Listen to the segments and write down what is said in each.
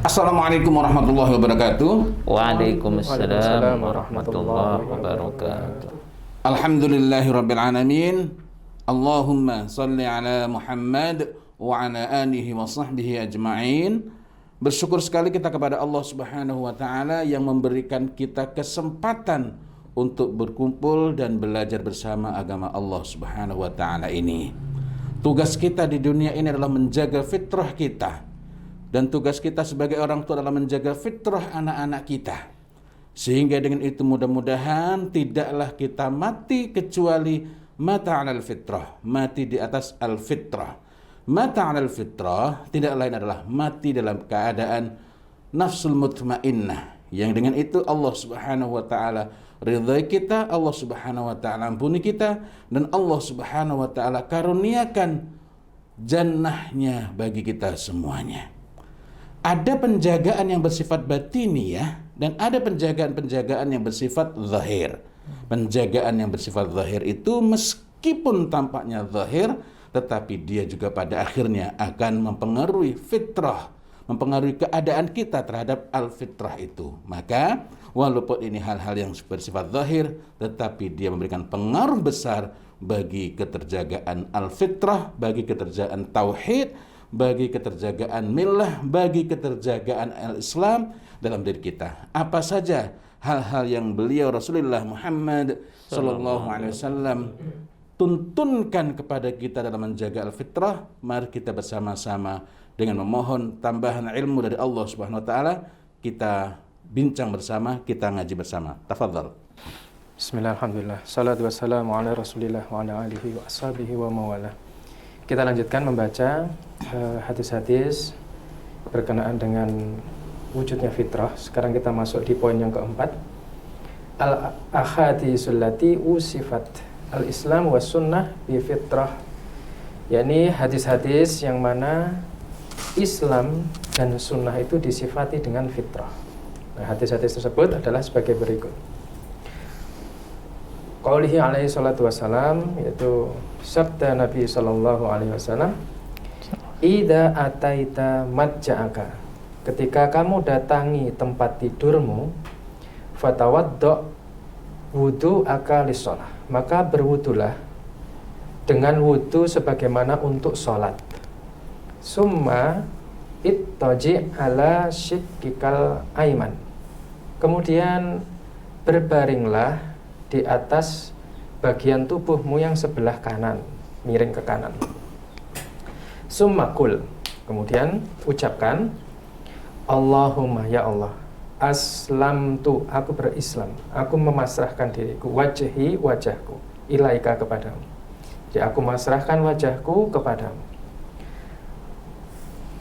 Assalamualaikum warahmatullahi wabarakatuh. Waalaikumsalam warahmatullahi wabarakatuh. Alhamdulillahirabbil alamin. Allahumma shalli ala Muhammad wa ala alihi wa sahbihi ajma'in. Bersyukur sekali kita kepada Allah Subhanahu wa taala yang memberikan kita kesempatan untuk berkumpul dan belajar bersama agama Allah Subhanahu wa taala ini. Tugas kita di dunia ini adalah menjaga fitrah kita. Dan tugas kita sebagai orang tua adalah menjaga fitrah anak-anak kita. Sehingga dengan itu mudah-mudahan tidaklah kita mati kecuali mata 'alal fitrah, mati di atas al-fitrah. Mata 'alal fitrah tidak lain adalah mati dalam keadaan nafsul mutmainnah. Yang dengan itu Allah Subhanahu wa taala ridhai kita, Allah Subhanahu wa taala ampuni kita, dan Allah Subhanahu wa taala karuniakan jannahnya bagi kita semuanya. Ada penjagaan yang bersifat batini ya, dan ada penjagaan-penjagaan yang bersifat zahir. Penjagaan yang bersifat zahir itu meskipun tampaknya zahir, tetapi dia juga pada akhirnya akan mempengaruhi fitrah, mempengaruhi keadaan kita terhadap al-fitrah itu. Maka walaupun ini hal-hal yang bersifat zahir, tetapi dia memberikan pengaruh besar bagi keterjagaan al-fitrah, bagi keterjagaan tauhid, bagi keterjagaan millah, bagi keterjagaan al-Islam dalam diri kita. Apa saja hal-hal yang beliau Rasulullah Muhammad sallallahu alaihi wasallam tuntunkan kepada kita dalam menjaga al-fitrah, mari kita bersama-sama dengan memohon tambahan ilmu dari Allah Subhanahu wa taala, kita bincang bersama, kita ngaji bersama. Tafadhal. Bismillah, alhamdulillah. Salatu wassalamu ala Rasulillah wa ala alihi wa ashabihi wa mawala. Kita lanjutkan membaca hadis-hadis berkenaan dengan wujudnya fitrah. Sekarang kita masuk di poin yang keempat. Al-ahadisul lati usifat al-islam was sunnah bi fitrah. yakni hadis-hadis yang mana Islam dan sunnah itu disifati dengan fitrah. Nah, hadis-hadis tersebut adalah sebagai berikut. Qaulihi alaihi salatu wassalam, yaitu sabda Nabi sallallahu alaihi wasallam, "Idza ataita madja'aka." Ketika kamu datangi tempat tidurmu, fatawaddo wudu'aka lis-shalah. Maka berwudulah dengan wudu sebagaimana untuk sholat. Summa ittaji' ala shiqqikal aiman. Kemudian berbaringlah di atas bagian tubuhmu yang sebelah kanan, miring ke kanan. Summa kul, kemudian ucapkan, Allahumma ya Allah, aslamtu, aku berislam, aku memasrahkan diriku, wajhi, wajahku, ilaika, kepadamu. Jadi aku masrahkan wajahku kepadamu.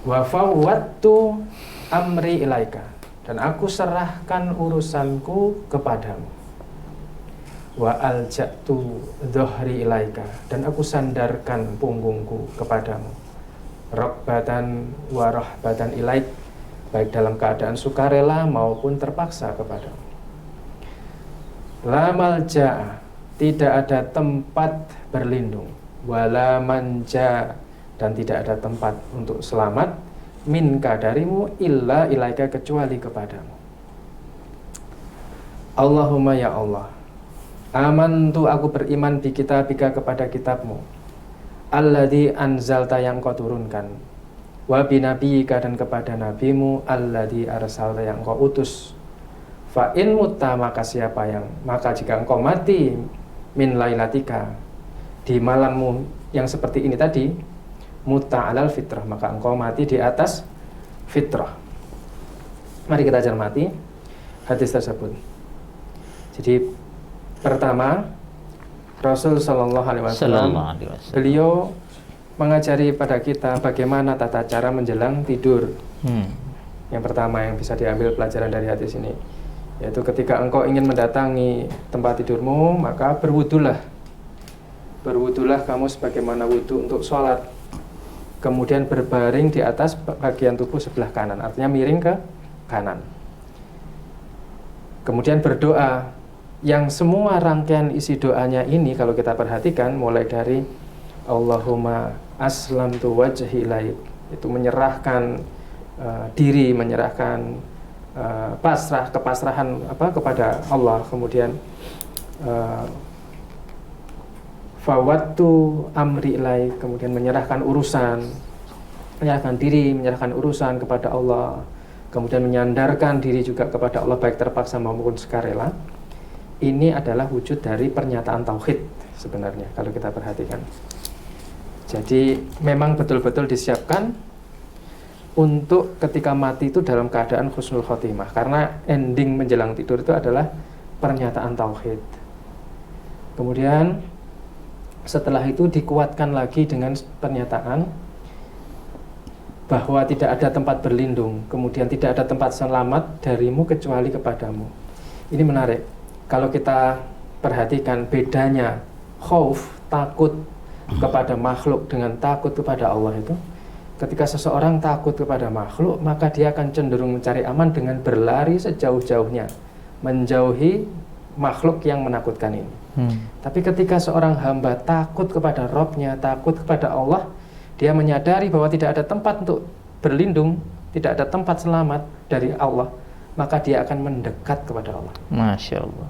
Wa fawwadtu amri ilaika, dan aku serahkan urusanku kepadamu. Wa alja'tu dhuhri ilaika, dan aku sandarkan punggungku kepadamu. Rabbatan wa rahbatan ilaik, baik dalam keadaan sukarela maupun terpaksa kepadamu. La malja'a, tidak ada tempat berlindung. Wala manja, dan tidak ada tempat untuk selamat minka, darimu, illa ilaika, kecuali kepadamu. Allahumma ya Allah, amantu, aku beriman bi kitabika, kepada kitabmu, alladzi anzalta, yang kau turunkan, wa bi nabiyika, dan kepada nabimu, alladzi arsalta, yang kau utus. Fa in mutta, maka siapa yang, maka jika engkau mati, min lailatika, di malammu yang seperti ini tadi, mutta alal fitrah, maka engkau mati di atas fitrah. Mari kita cermati hadis tersebut. Jadi pertama, Rasul Shallallahu Alaihi Wasallam beliau mengajari pada kita bagaimana tata cara menjelang tidur. Yang pertama yang bisa diambil pelajaran dari hadis ini, yaitu ketika engkau ingin mendatangi tempat tidurmu, maka berwudulah kamu sebagaimana wudu untuk sholat. Kemudian berbaring di atas bagian tubuh sebelah kanan, artinya miring ke kanan. Kemudian berdoa, yang semua rangkaian isi doanya ini kalau kita perhatikan, mulai dari Allahumma aslamtu wajhi ilaik, itu menyerahkan diri, menyerahkan kepasrahan kepada Allah, kemudian fawattu amri ilai, kemudian menyerahkan diri, menyerahkan urusan kepada Allah, kemudian menyandarkan diri juga kepada Allah baik terpaksa maupun sukarela. Ini adalah wujud dari pernyataan tauhid sebenarnya kalau kita perhatikan. Jadi memang betul-betul disiapkan untuk ketika mati itu dalam keadaan husnul khotimah, karena ending menjelang tidur itu adalah pernyataan tauhid. Kemudian setelah itu dikuatkan lagi dengan pernyataan bahwa tidak ada tempat berlindung, kemudian tidak ada tempat selamat darimu kecuali kepadamu. Ini menarik. Kalau kita perhatikan bedanya khauf, takut kepada makhluk dengan takut kepada Allah itu, ketika seseorang takut kepada makhluk, maka dia akan cenderung mencari aman dengan berlari sejauh-jauhnya, menjauhi makhluk yang menakutkan ini. Tapi ketika seorang hamba takut kepada Rabb-nya, takut kepada Allah, dia menyadari bahwa tidak ada tempat untuk berlindung, tidak ada tempat selamat dari Allah, maka dia akan mendekat kepada Allah. Masya Allah.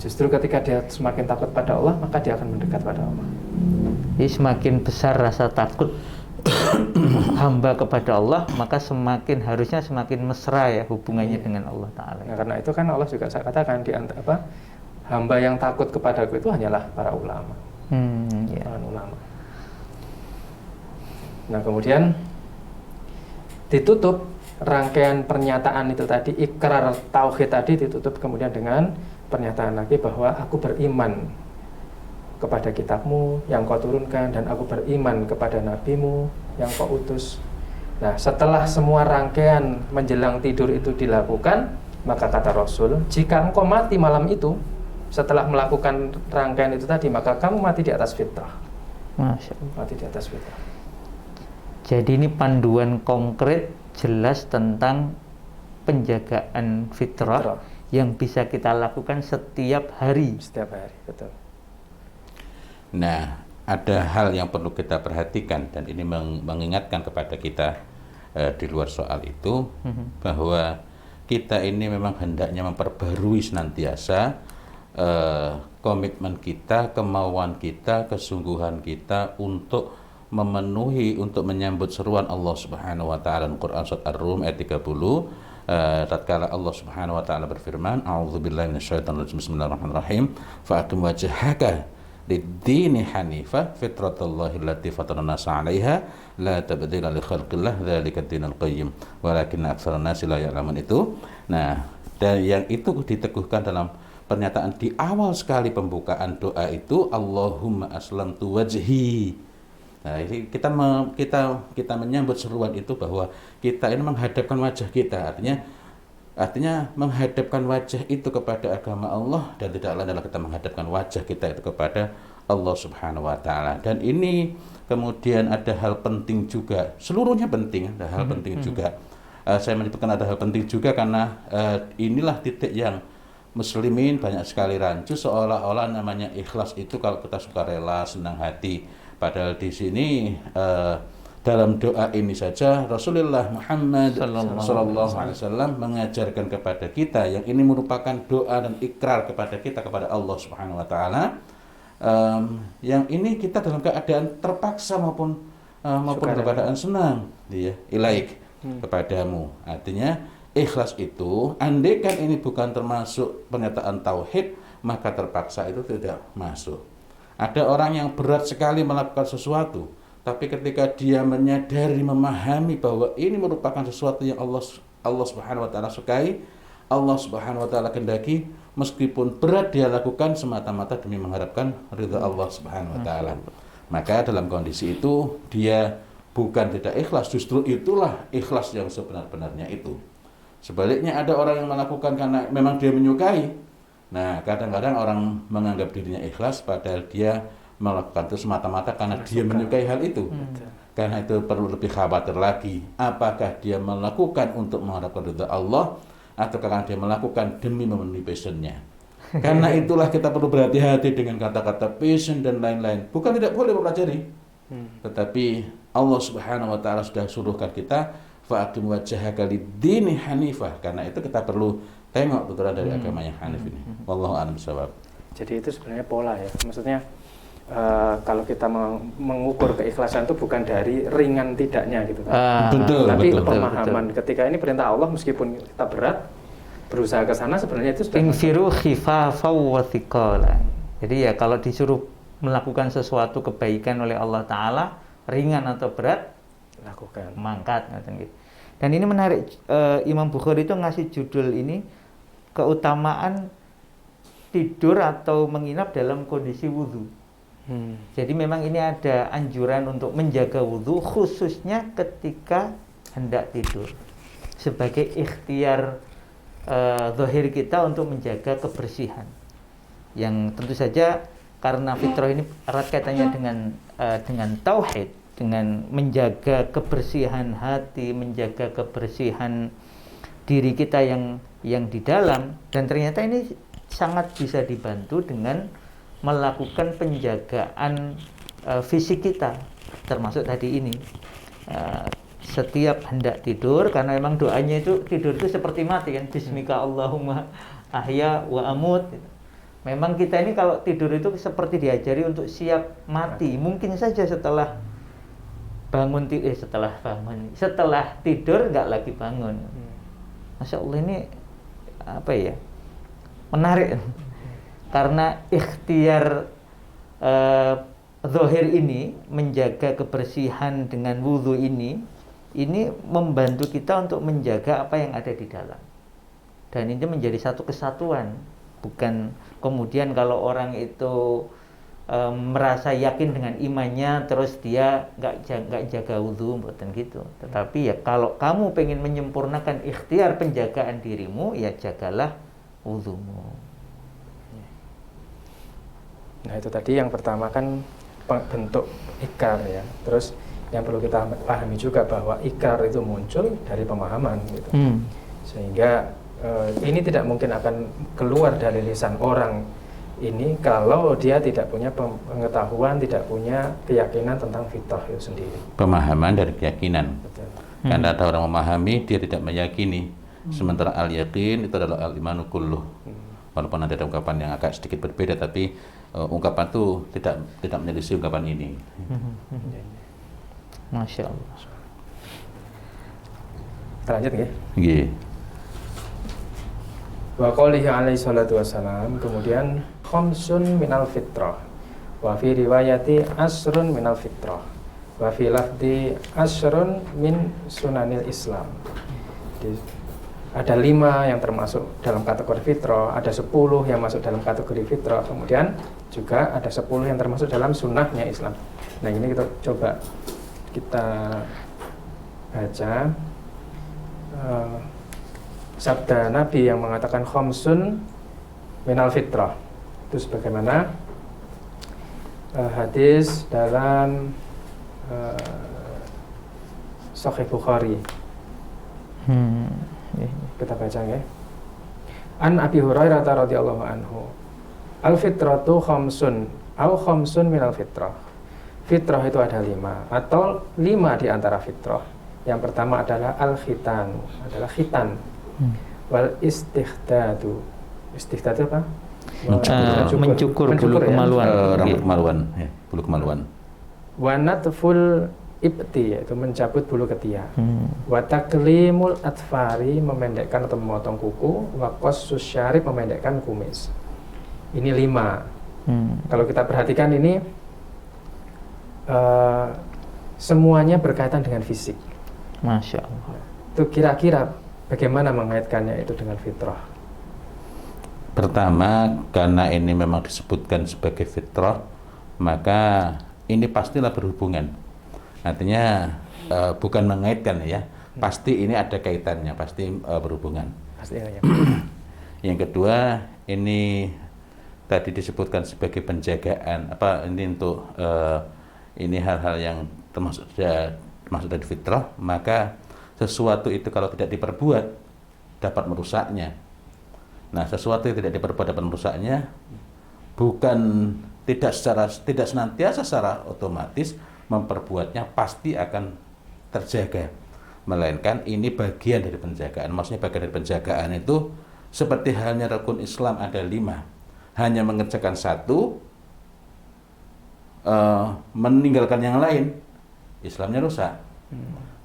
Justru ketika dia semakin takut pada Allah, maka dia akan mendekat pada Allah. Jadi semakin besar rasa takut hamba kepada Allah, maka harusnya semakin mesra ya hubungannya dengan Allah Ta'ala. Nah, karena itu kan Allah juga saya katakan hamba yang takut kepadaku itu hanyalah para ulama. Para ulama. Nah, kemudian ditutup rangkaian pernyataan itu tadi, ikrar tauhid tadi ditutup kemudian dengan pernyataan lagi bahwa aku beriman kepada kitabmu yang kau turunkan, dan aku beriman kepada nabimu yang kau utus. Nah, setelah semua rangkaian menjelang tidur itu dilakukan, maka kata Rasul, jika engkau mati malam itu setelah melakukan rangkaian itu tadi, maka kamu mati di atas fitrah. Masya Allah. Mati di atas fitrah. Jadi ini panduan konkret jelas tentang penjagaan fitrah yang bisa kita lakukan setiap hari. Setiap hari, betul. Nah, ada hal yang perlu kita perhatikan, dan ini mengingatkan kepada kita di luar soal itu, bahwa kita ini memang hendaknya memperbarui senantiasa komitmen kita, kemauan kita, kesungguhan kita untuk memenuhi, untuk menyambut seruan Allah Subhanahu wa taala dalam Quran surat Ar-Rum ayat 30, tatkala Allah Subhanahu wa taala berfirman, a'udzubillahi minasyaitonir rajim, bismillahirrahmanirrahim, fa'aqim wajhaka lid-dini hanifah fitratallahi allati fatara an-nasa 'alaiha la tabdila li khalqillah dzalika ad-dinul qayyim walakinna aktsaran nasi la ya'lamun. Itu. Nah, dan yang itu diteguhkan dalam pernyataan di awal sekali pembukaan doa itu, Allahumma aslamtu wajhi. Nah, ini kita menyambut seruan itu bahwa kita ini menghadapkan wajah kita, artinya menghadapkan wajah itu kepada agama Allah, dan tidak lain adalah kita menghadapkan wajah kita itu kepada Allah Subhanahu wa taala. Dan ini kemudian ada hal penting juga, seluruhnya penting, ada hal penting juga. Saya menyebutkan ada hal penting juga karena inilah titik yang muslimin banyak sekali rancu, seolah-olah namanya ikhlas itu kalau kita suka rela, senang hati. Padahal di sini dalam doa ini saja Rasulullah Muhammad sallallahu alaihi wasallam mengajarkan kepada kita yang ini merupakan doa dan ikrar kepada kita kepada Allah Subhanahu wa taala, yang ini kita dalam keadaan terpaksa maupun dalam keadaan senang, ilaik, kepadamu. Artinya ikhlas itu, andaikan ini bukan termasuk pernyataan tauhid, maka terpaksa itu tidak masuk. Ada orang yang berat sekali melakukan sesuatu, tapi ketika dia menyadari, memahami bahwa ini merupakan sesuatu yang Allah Subhanahu wa taala sukai, Allah Subhanahu wa taala kehendaki, meskipun berat dia lakukan semata-mata demi mengharapkan ridha Allah Subhanahu wa taala. Maka dalam kondisi itu dia bukan tidak ikhlas, justru itulah ikhlas yang sebenar-benarnya itu. Sebaliknya ada orang yang melakukan karena memang dia menyukai. Nah, kadang-kadang orang menganggap dirinya ikhlas padahal dia melakukan itu semata-mata karena dia menyukai hal itu. Karena itu perlu lebih khawatir lagi, apakah dia melakukan untuk mengharapkan ridha Allah atau karena dia melakukan demi memenuhi passionnya. Karena itulah kita perlu berhati-hati dengan kata-kata passion dan lain-lain. Bukan tidak boleh mempelajari, tetapi Allah Subhanahu wa taala sudah suruhkan kita fa'aqim wajhaka lid-dini hanifah. Karena itu kita perlu tengok tuturan dari agama yang hanif ini. Wallahu a'lam bishawab. Jadi itu sebenarnya pola ya. Maksudnya kalau kita mengukur keikhlasan itu bukan dari ringan tidaknya gitu. Betul, tapi betul, pemahaman ketika ini perintah Allah meskipun kita berat berusaha ke sana sebenarnya itu sudah infiru khifafan wa thiqala. Jadi ya kalau disuruh melakukan sesuatu kebaikan oleh Allah Ta'ala, ringan atau berat, lakukan, mangkat gitu. Dan ini menarik, Imam Bukhari itu ngasih judul ini, keutamaan tidur atau menginap dalam kondisi wudhu. Jadi memang ini ada anjuran untuk menjaga wudhu, khususnya ketika hendak tidur, sebagai ikhtiar zahir kita untuk menjaga kebersihan. Yang tentu saja karena fitrah ini erat kaitannya dengan tauhid, dengan menjaga kebersihan hati, menjaga kebersihan diri kita yang di dalam, dan ternyata ini sangat bisa dibantu dengan melakukan penjagaan fisik kita, termasuk tadi ini setiap hendak tidur, karena memang doanya itu tidur itu seperti mati kan, bismika Allahumma ahya wa amut. Memang kita ini kalau tidur itu seperti diajari untuk siap mati. Mungkin saja setelah tidur nggak lagi bangun. Masya Allah, ini apa ya, menarik. Karena ikhtiar zahir ini, menjaga kebersihan dengan wudhu ini membantu kita untuk menjaga apa yang ada di dalam. Dan ini menjadi satu kesatuan. Bukan kemudian kalau orang itu merasa yakin dengan imannya terus dia nggak jaga wudhu, bukan gitu. Tetapi ya kalau kamu pengen menyempurnakan ikhtiar penjagaan dirimu, ya jagalah wudhumu. Nah itu tadi yang pertama kan bentuk ikrar ya. Terus yang perlu kita pahami juga bahwa ikrar itu muncul dari pemahaman gitu. Sehingga ini tidak mungkin akan keluar dari lisan orang ini kalau dia tidak punya pengetahuan, tidak punya keyakinan tentang fitrah itu sendiri. Pemahaman dari keyakinan. Betul. Karena ada orang memahami, dia tidak meyakini. Sementara al-yakin itu adalah al-imanu kulluh. Walaupun ada ungkapan yang agak sedikit berbeda, tapi ungkapan itu tidak menyelisih ungkapan ini. Masya Allah. Kita lanjut ya. Yeah. Wa qalihi alaihi salatu wassalam, kemudian khamsun minal fitrah, wa fi riwayati asrun minal fitrah, wa fi lafdi asrun min sunanil Islam. Jadi, ada 5 yang termasuk dalam kategori fitrah, ada 10 yang masuk dalam kategori fitrah, kemudian juga ada 10 yang termasuk dalam sunnahnya Islam. Nah ini kita coba baca sabda Nabi yang mengatakan khamsun minal fitrah. Itu sebagaimana hadis dalam Sahih Bukhari. Kita baca ya. An Abi Hurairah radhiyallahu anhu, al fitratu khamsun au khamsun minal fitrah. Fitrah itu ada 5 atau 5 di antara fitrah. Yang pertama adalah al-khitan, adalah khitan. Wal istighdadu. Istighdadu apa? Mencukur bulu kemaluan. Rambut kemaluan, ya, bulu kemaluan. Wa natful ibti, yaitu mencabut bulu ketiak. Wa taklimul atfari, memendekkan atau memotong kuku. Wa qassus syarib, memendekkan kumis. Ini 5. Kalau kita perhatikan ini semuanya berkaitan dengan fisik. Masya Allah. Itu kira-kira bagaimana mengaitkannya itu dengan fitrah? Pertama, karena ini memang disebutkan sebagai fitrah, maka ini pastilah berhubungan. Artinya bukan mengaitkan ya, pasti ini ada kaitannya, pasti berhubungan. Pasti ya. Yang kedua, ini tadi disebutkan sebagai penjagaan, ini untuk ini hal-hal yang termasuk dari fitrah, maka sesuatu itu kalau tidak diperbuat dapat merusaknya. Nah, sesuatu yang tidak diperbuat dapat merusaknya, tidak senantiasa secara otomatis memperbuatnya pasti akan terjaga. melainkan ini bagian dari penjagaan. Maksudnya bagian dari penjagaan itu seperti halnya rukun Islam ada 5, hanya mengerjakan satu, meninggalkan yang lain, Islamnya rusak.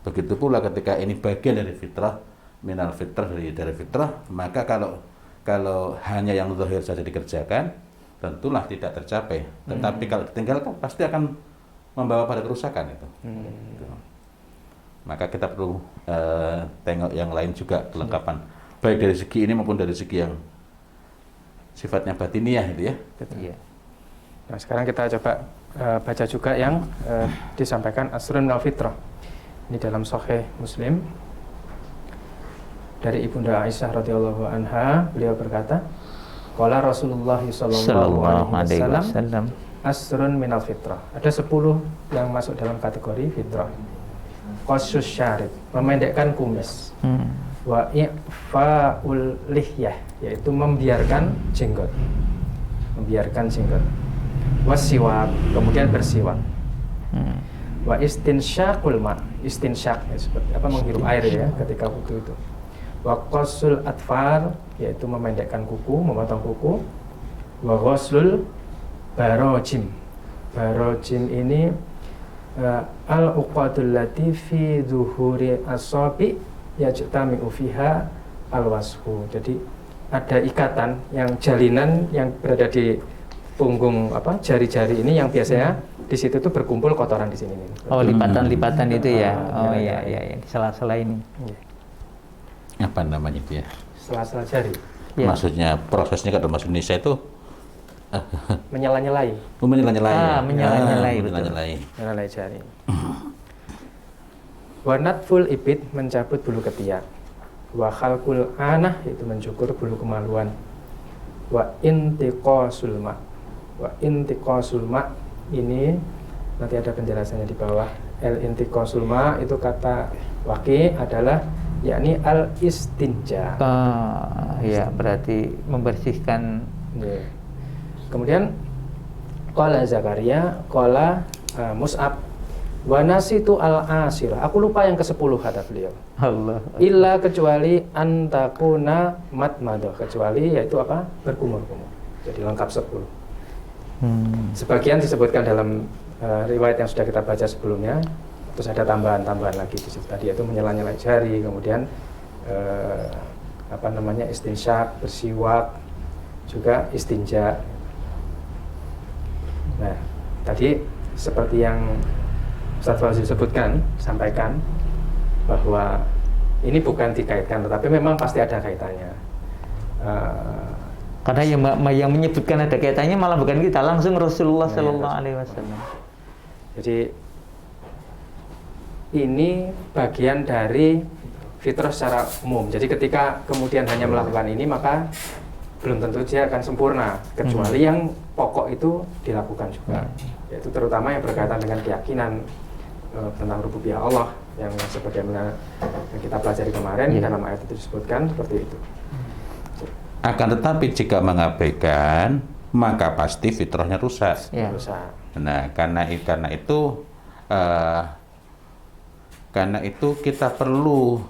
Begitu pula ketika ini bagian dari fitrah, minal fitrah, dari fitrah, maka kalau hanya yang zahir saja dikerjakan, tentulah tidak tercapai. Tetapi kalau ditinggalkan pasti akan membawa pada kerusakan itu. Gitu. Maka kita perlu tengok yang lain juga kelengkapan, baik dari segi ini maupun dari segi yang sifatnya batiniah itu ya. Iya. Nah, sekarang kita coba baca juga yang disampaikan Asrun minal fitrah. Ini dalam Sahih Muslim dari Ibunda Aisyah radhiyallahu anha, beliau berkata, qala Rasulullah sallallahu alaihi wasallam asrun minal fitrah. Ada 10 yang masuk dalam kategori fitrah. Qasus syarib, memendekkan kumis. Wa i'faul lihyah, yaitu membiarkan jenggot. Membiarkan jenggot. Wasiwak, kemudian bersiwak. Wa istinsyaqul ma, istinsyak ya, seperti apa, menghirup air ya ketika wudu itu. Wa qasul atfar, yaitu memendekkan kuku, memotong kuku. Wa ghuslul barojim. Barojim ini al-uqadul lati fi zuhuri asabi yajtami'u fiha al-wasfu. Jadi ada ikatan yang jalinan yang berada di punggung jari-jari ini yang biasanya di situ tuh berkumpul kotoran di sini nih. Oh, lipatan-lipatan itu ya. Oh iya di sela-sela ini. Apa namanya itu ya? Sela-sela jari. Ya. Maksudnya prosesnya kalau bahasa Indonesia itu Menyela-nyelai. menyela-nyelai. Menyela-nyelai, betul. Menyela-nyelai. Menyela jari. Wa natful ibit, mencabut bulu ketiak. Wa khalqul anah, itu mencukur bulu kemaluan. Wa intiqasul ma. Wa intiqasul ma ini nanti ada penjelasannya di bawah. El intiqasul ma itu kata waqi adalah yakni al istinja. Ya, berarti membersihkan. Yeah. Kemudian qala Zakaria, qala Mus'ab, wa nasitu al-asira. Aku lupa yang ke-10 kata beliau. Allah. Illa kecuali antakuna matmadah, kecuali yaitu apa? Berkumur-kumur. Jadi lengkap 10. Sebagian disebutkan dalam riwayat yang sudah kita baca sebelumnya. Terus ada tambahan-tambahan lagi di situ tadi, yaitu menyela-nyela jari, kemudian istinsyak, bersiwak, juga istinja. Nah, tadi seperti yang Ustaz Fauzi sampaikan bahwa ini bukan dikaitkan, tetapi memang pasti ada kaitannya. Karena yang menyebutkan ada kaitannya malah bukan kita, langsung Rasulullah Sallallahu Alaihi Wasallam. Jadi ini bagian dari fitrah secara umum. Jadi ketika kemudian hanya melakukan ini, maka belum tentu dia akan sempurna, kecuali yang pokok itu dilakukan juga, yaitu terutama yang berkaitan dengan keyakinan tentang rububiyah Allah yang sebagaimana yang kita pelajari kemarin dalam ayat itu disebutkan seperti itu. Akan tetapi jika mengabaikan, maka pasti fitrahnya rusak. Rusak. Nah, karena itu kita perlu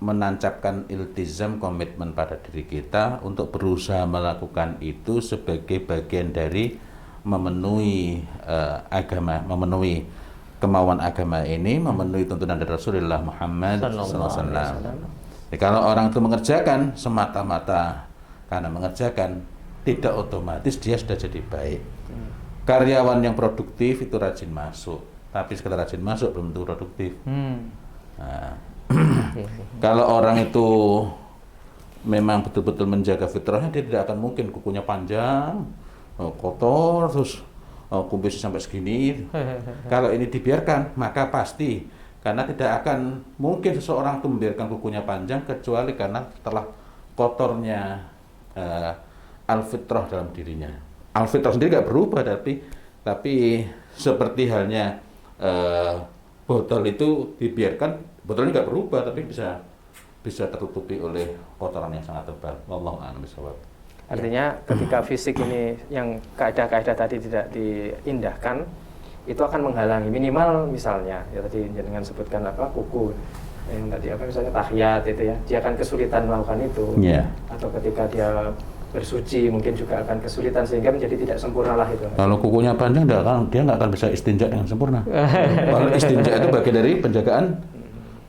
menancapkan iltizam, komitmen pada diri kita untuk berusaha melakukan itu sebagai bagian dari memenuhi agama, memenuhi kemauan agama ini, memenuhi tuntunan dari Rasulullah Muhammad SAW. Jadi, kalau orang itu mengerjakan semata-mata karena mengerjakan, tidak otomatis dia sudah jadi baik. Karyawan yang produktif itu rajin masuk, tapi sekedar rajin masuk belum tentu produktif. Nah, kalau orang itu memang betul-betul menjaga fitrahnya, dia tidak akan mungkin kukunya panjang, kotor, terus kumisnya sampai segini. Kalau ini dibiarkan, maka pasti, karena tidak akan mungkin seseorang itu membiarkan kukunya panjang kecuali karena telah kotornya al-fitrah dalam dirinya. Al-fitrah sendiri tidak berubah, tapi seperti halnya botol itu dibiarkan, botolnya nggak berubah, tapi bisa tertutupi oleh kotoran yang sangat tebal. Wallahu a'lam bishawab. Artinya ketika fisik ini yang kaidah-kaidah tadi tidak diindahkan, itu akan menghalangi. Minimal misalnya ya tadi dengan sebutkan apa kuku yang tadi apa misalnya tahiyat itu ya, dia akan kesulitan melakukan itu. Atau ketika dia bersuci mungkin juga akan kesulitan sehingga menjadi tidak sempurna lah itu. Kalau kukunya panjang dia nggak akan bisa istinja dengan sempurna. Kalau istinja itu bagian dari penjagaan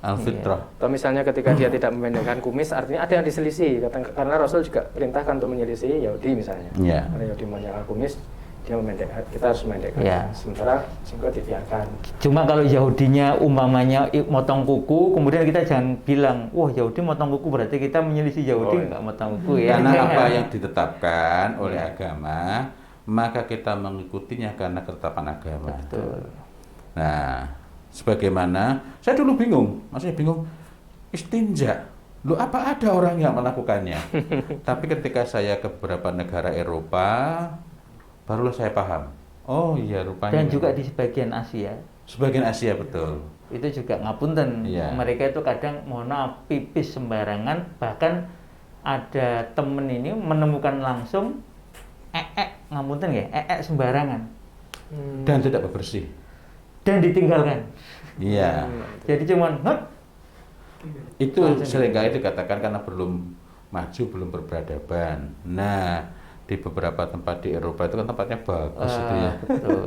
al-fitrah. Atau misalnya ketika dia tidak memendekkan kumis, artinya ada yang diselisih karena Rasul juga perintahkan untuk menyelisih Yahudi misalnya. Karena Yahudi menyangka kumis, dia memendekkan, kita harus memendekkan. Sementara jenggot dibiarkan. Cuma kalau Yahudinya umpamanya motong kuku, kemudian kita jangan bilang, wah Yahudi motong kuku berarti kita menyelisih Yahudi nggak motong kuku ya. Karena apa yang ditetapkan oleh agama, maka kita mengikutinya karena ketetapan agama. Betul. Nah, sebagaimana saya dulu bingung, maksudnya bingung istinja. Loh, apa ada orang yang melakukannya? Tapi ketika saya ke beberapa negara Eropa, barulah saya paham. Oh iya, rupanya. Dan juga di sebagian Asia. Sebagian Asia, betul. Itu juga ngapunten. Mereka itu kadang mohon maaf pipis sembarangan, bahkan ada temen ini menemukan langsung ngapunten ya, sembarangan. Dan tidak bersih. Dan ditinggalkan. Iya. Jadi cuman itu seringkali dikatakan karena belum maju, belum berperadaban. Nah, di beberapa tempat di Eropa itu kan tempatnya bagus itu ya. Betul.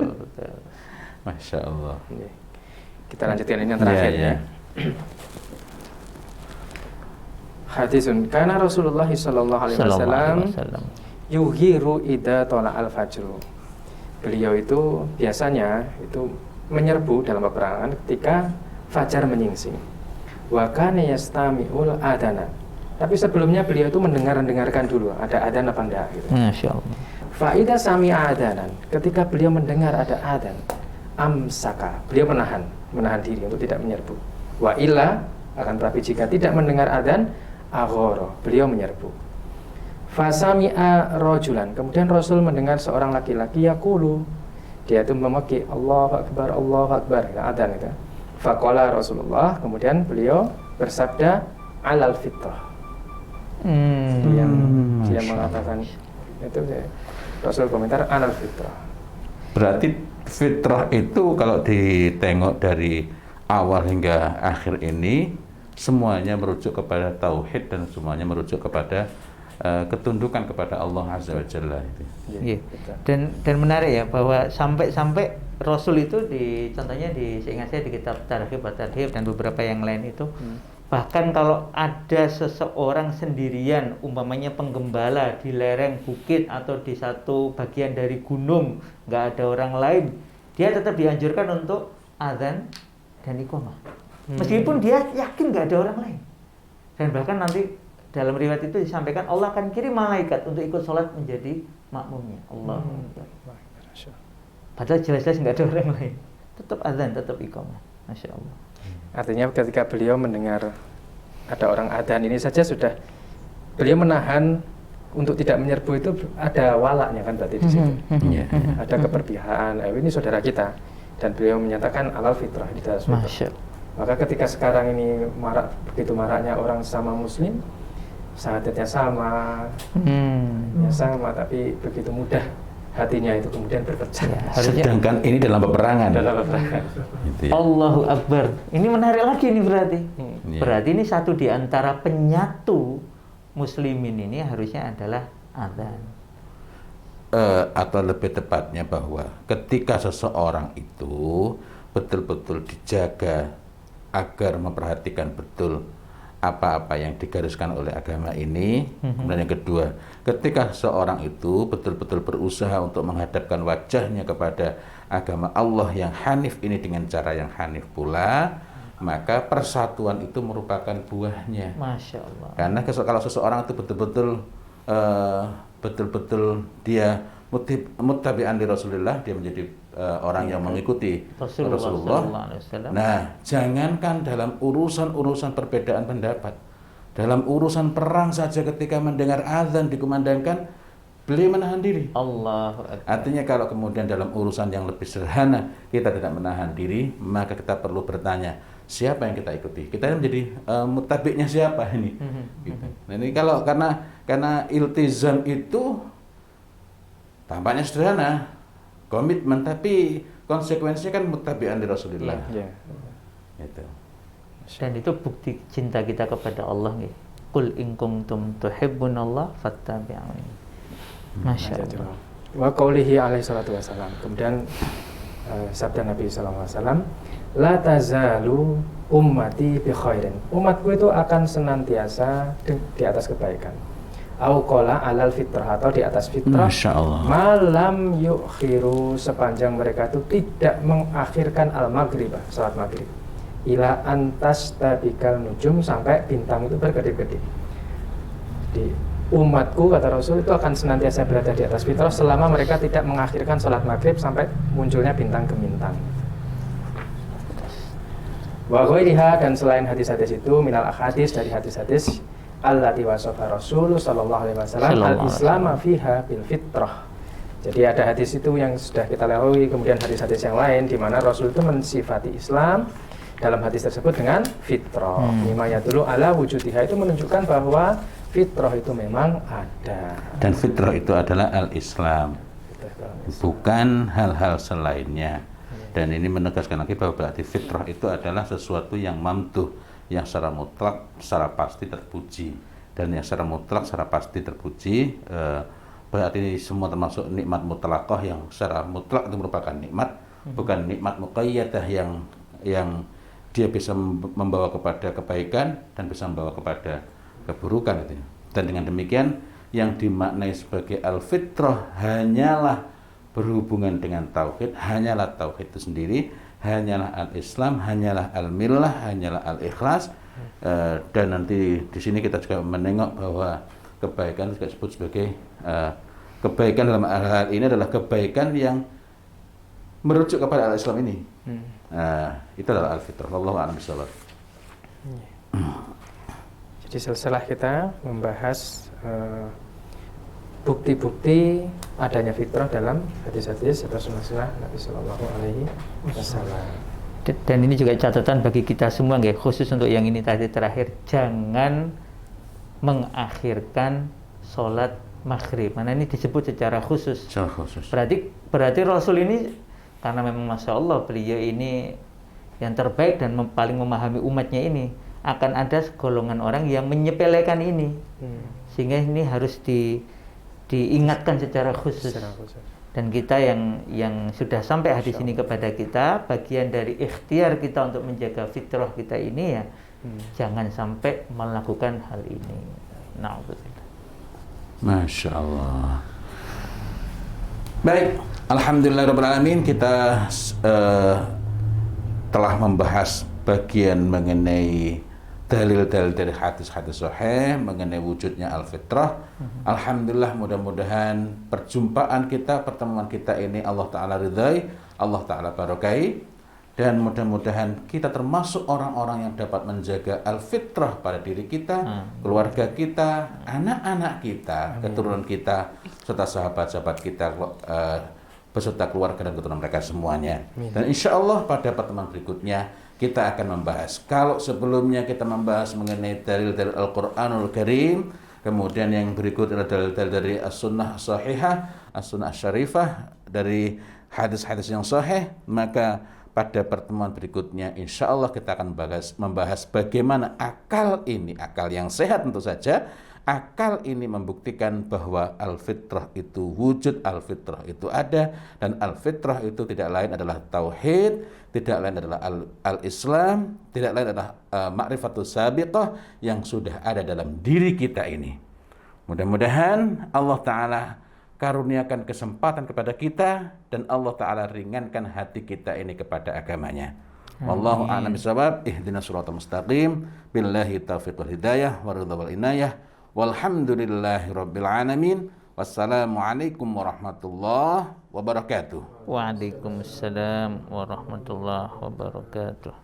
Masya Allah. Kita lanjutkan ini yang terakhir ya. Hadisun karena Rasulullah sallallahu alaihi wasallam yuhiru idza tala al-fajru. Beliau itu biasanya itu menyerbu dalam peperangan ketika fajar menyingsing. Wa kana yastami'ul adana. Tapi sebelumnya beliau itu mendengarkan dulu ada adzan apa enggak gitu. Masya Allah. Fa idza sami'a adanan, ketika beliau mendengar ada adzan, amsaka, beliau menahan diri untuk tidak menyerbu. Wa illa, akan tetapi jika tidak mendengar adzan, aghara, beliau menyerbu. Fa sami'a rajulan, kemudian Rasul mendengar seorang laki-laki yaqulu, dia itu memaki Allahu akbar, adzan itu. Faqala Rasulullah, kemudian beliau bersabda alal fitrah. Dia mengatakan itu Rasul komentar alal fitrah. Berarti fitrah itu kalau ditengok dari awal hingga akhir ini semuanya merujuk kepada tauhid dan semuanya merujuk kepada ketundukan kepada Allah Azza wa Jalla itu. Dan menarik ya bahwa sampai Rasul itu contohnya seingat saya di kitab Targhib at-Tarhib dan beberapa yang lain itu bahkan kalau ada seseorang sendirian umpamanya penggembala di lereng bukit atau di satu bagian dari gunung nggak ada orang lain, dia tetap dianjurkan untuk azan dan iqamah meskipun dia yakin nggak ada orang lain. Dan bahkan nanti dalam riwayat itu disampaikan Allah akan kirim malaikat untuk ikut sholat menjadi makmumnya. Allah. Padahal jelas-jelas nggak ada orang lain, tetap azan, tetap iqamah. Masya Allah. Artinya ketika beliau mendengar ada orang adzan ini saja sudah beliau menahan untuk tidak menyerbu, itu ada walaknya kan berarti di situ. Ada keberpihakan, ini saudara kita, dan beliau menyatakan alal fitrah di dalam fitrah. Maka ketika sekarang ini begitu maraknya orang sama muslim, syahadatnya sama, ya sama, tapi begitu mudah hatinya itu kemudian berpecah. Sedangkan ini dalam peperangan. Gitu ya. Allahu Akbar. Ini menarik lagi nih berarti. Berarti ini satu di antara penyatu muslimin ini harusnya adalah adzan. Atau lebih tepatnya bahwa ketika seseorang itu betul-betul dijaga agar memperhatikan betul apa-apa yang digariskan oleh agama ini. Kemudian yang kedua, ketika seorang itu betul-betul berusaha untuk menghadapkan wajahnya kepada agama Allah yang hanif ini dengan cara yang hanif pula, maka persatuan itu merupakan buahnya. Masya Allah. Karena kalau seseorang itu betul-betul dia muttabi'an li Rasulillah, dia menjadi orang yang mengikuti Rasulullah. Nah, jangankan dalam urusan perbedaan pendapat, dalam urusan perang saja ketika mendengar azan dikumandangkan, beliau menahan diri. Allah. Artinya kalau kemudian dalam urusan yang lebih sederhana kita tidak menahan diri, maka kita perlu bertanya, siapa yang kita ikuti? Kita menjadi mutabiknya siapa ini? Gitu. Nah, ini kalau karena iltizam itu tampaknya sederhana, komitmen, tapi konsekuensinya kan muttabi'an li Rasulillah. Iya. Itu. Dan itu bukti cinta kita kepada Allah nggih. Qul in kuntum tuhibbunallah fattabi'uni. Masya Allah. Wa qaulihi alaihi salatu wasalam. Kemudian sabda Nabi sallallahu alaihi wasallam, la tazalu ummati bi khairin. Umatku itu akan senantiasa di atas kebaikan. Au qala alal fitrah, atau di atas fitrah. Masyaallah. Malam yukhiru, sepanjang mereka itu tidak mengakhirkan al-maghribah, salat maghrib. Ila antas tabikal nujum, sampai bintang itu berkedip-kedip. Di umatku, kata Rasul, itu akan senantiasa berada di atas fitrah selama mereka tidak mengakhirkan salat maghrib sampai munculnya bintang gemintang. Wa ghairiha, dan selain hadis-hadis itu, minal ahadis, dari hadis-hadis allati wasafa Rasul sallallahu alaihi wasallam al-islam fiha bil fitrah. Jadi ada hadis itu yang sudah kita lalui, kemudian hadis-hadis yang lain di mana Rasul itu mensifati Islam dalam hadis tersebut dengan fitrah. Mimaya dulu ala wujudiha, itu menunjukkan bahwa fitrah itu memang ada. Dan fitrah itu adalah al-Islam, bukan hal-hal selainnya. Dan ini menegaskan lagi bahwa berarti fitrah itu adalah sesuatu yang mamduh, yang secara mutlak, secara pasti terpuji. Dan yang secara mutlak, secara pasti terpuji, berarti semua termasuk nikmat mutlaqah yang secara mutlak itu merupakan nikmat, bukan nikmat muqayyadah yang dia bisa membawa kepada kebaikan dan bisa membawa kepada keburukan itu. Dan dengan demikian yang dimaknai sebagai al-fitrah hanyalah berhubungan dengan tauhid, hanyalah tauhid itu sendiri, hanyalah al-Islam, hanyalah al-millah, hanyalah al-ikhlas. Dan nanti di sini kita juga menengok bahwa kebaikan juga disebut sebagai kebaikan dalam hal ini adalah kebaikan yang merujuk kepada al-Islam ini. Itu adalah al-fitrah. Wallahu a'lam bishawab. Jadi setelah kita membahas bukti-bukti adanya fitrah dalam hadis-hadis atau sunnah-sunnah Nabi Sallallahu Alaihi Wasallam. Dan ini juga catatan bagi kita semua, nggih, khusus untuk yang ini tadi terakhir, jangan mengakhirkan sholat maghrib. Mana ini disebut secara khusus. Berarti Rasul ini, karena memang masya Allah beliau ini yang terbaik dan paling memahami umatnya ini, akan ada golongan orang yang menyepelekan ini, sehingga ini harus diingatkan secara khusus. Dan kita yang sudah sampai hadis ini kepada kita, bagian dari ikhtiar kita untuk menjaga fitrah kita ini ya, jangan sampai melakukan hal ini. Na'udzubillah. Masya Allah. Baik, alhamdulillahirabbil alamin, kita telah membahas bagian mengenai dalil-dalil dari hadis-hadis sahih mengenai wujudnya al-fitrah. Alhamdulillah, mudah-mudahan perjumpaan kita, pertemuan kita ini Allah Ta'ala ridhai, Allah Ta'ala barakai, dan mudah-mudahan kita termasuk orang-orang yang dapat menjaga al-fitrah pada diri kita, keluarga kita, anak-anak kita, keturunan kita, serta sahabat-sahabat kita, beserta keluarga dan keturunan mereka semuanya. Dan insya Allah pada pertemuan berikutnya kita akan membahas. Kalau sebelumnya kita membahas mengenai dalil-dalil Al-Quranul Karim, kemudian yang berikut adalah dalil-dalil dari as-sunnah sahihah, as-sunnah syarifah, dari hadis-hadis yang sahih, maka pada pertemuan berikutnya insya Allah kita akan membahas bagaimana akal ini, akal yang sehat tentu saja, akal ini membuktikan bahwa al-fitrah itu wujud, al-fitrah itu ada, dan al-fitrah itu tidak lain adalah tauhid, tidak lain adalah al-Islam, tidak lain adalah ma'rifatus sabiqah yang sudah ada dalam diri kita ini. Mudah-mudahan Allah Ta'ala karuniakan kesempatan kepada kita dan Allah Ta'ala ringankan hati kita ini kepada agamanya. Wallahu a'lam bishawab. Ihdinas siratal mustaqim. Billahi taufiq wal hidayah wa ridha wal inayah. Walhamdulillahirabbil alamin. Wassalamualaikum warahmatullahi wabarakatuh. Waalaikumsalam warahmatullahi wabarakatuh.